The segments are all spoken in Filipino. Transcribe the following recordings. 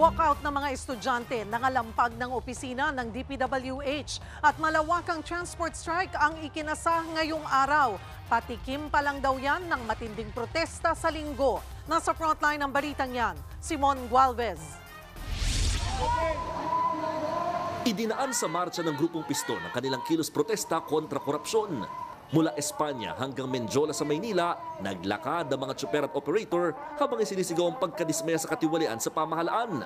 Walkout ng mga estudyante, nangalampag ng opisina ng DPWH at malawakang transport strike ang ikinasa ngayong araw. Patikim pa lang daw yan ng matinding protesta sa linggo. Nasa frontline ng balitang yan, Simon Gualvez. Idinaan sa marcha ng grupong Piston ang kanilang kilos protesta kontra korupsyon. Mula Espanya hanggang Menjola sa Maynila, naglakad ang mga tsuper at operator habang isinisigaw ang pagkadismaya sa katiwalian sa pamahalaan.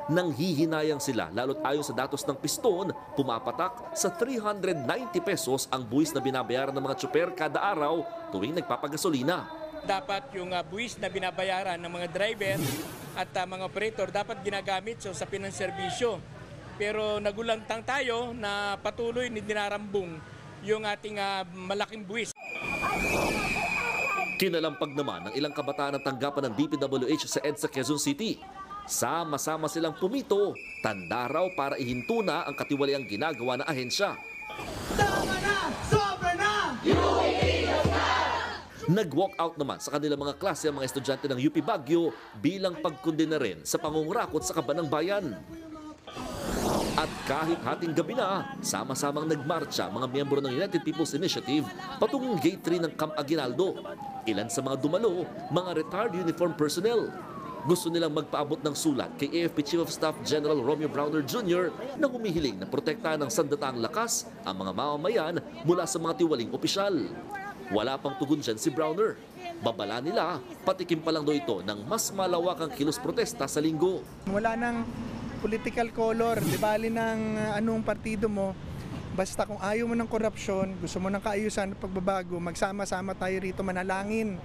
Nanghihinayang sila lalo't ayon sa datos ng Piston, pumapatak sa 390 pesos ang buwis na binabayaran ng mga tsuper kada araw tuwing nagpapagasolina. Dapat yung buwis na binabayaran ng mga driver at mga operator dapat ginagamit sa pinanserbisyo. Pero nagulantang tayo na patuloy ni dinarambong yung ating malaking buwis. Kinalampag naman ng ilang kabataan ang tanggapan ng DPWH sa EDSA Quezon City. Sama-sama silang pumito, tanda raw para ihinto na ang katiwaliang ginagawa ng ahensya. Tama na! Sobra na! Nag-walk out naman sa kanilang mga klase ang mga estudyante ng UP Baguio bilang pagkundina rin sa pangungurakot sa kaban ng bayan. At kahit hating gabi na, sama-samang nagmarcha mga miyembro ng United People's Initiative patungong Gate 3 ng Camp Aguinaldo. Ilan sa mga dumalo, mga retired uniform personnel. Gusto nilang magpaabot ng sulat kay AFP Chief of Staff General Romeo Browner Jr. na humihiling na protektahan ng sandataang lakas ang mga mamamayan mula sa mga tiwaling opisyal. Wala pang tugon dyan si Browner. Babala nila, patikim pa lang daw ito ng mas malawakang kilos protesta sa linggo. Wala nang political color, di bali ng anong partido mo, basta kung ayaw mo ng korupsyon, gusto mo ng kaayusan at pagbabago, magsama-sama tayo rito manalangin.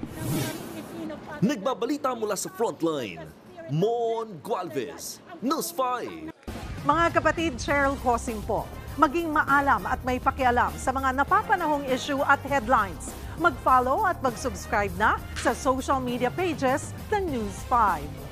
Nagbabalita mula sa frontline, Mon Gualvez, News 5. Mga kapatid, Cheryl Cosing po, maging maalam at may pakialam sa mga napapanahong issue at headlines. Mag-follow at mag-subscribe na sa social media pages ng News 5.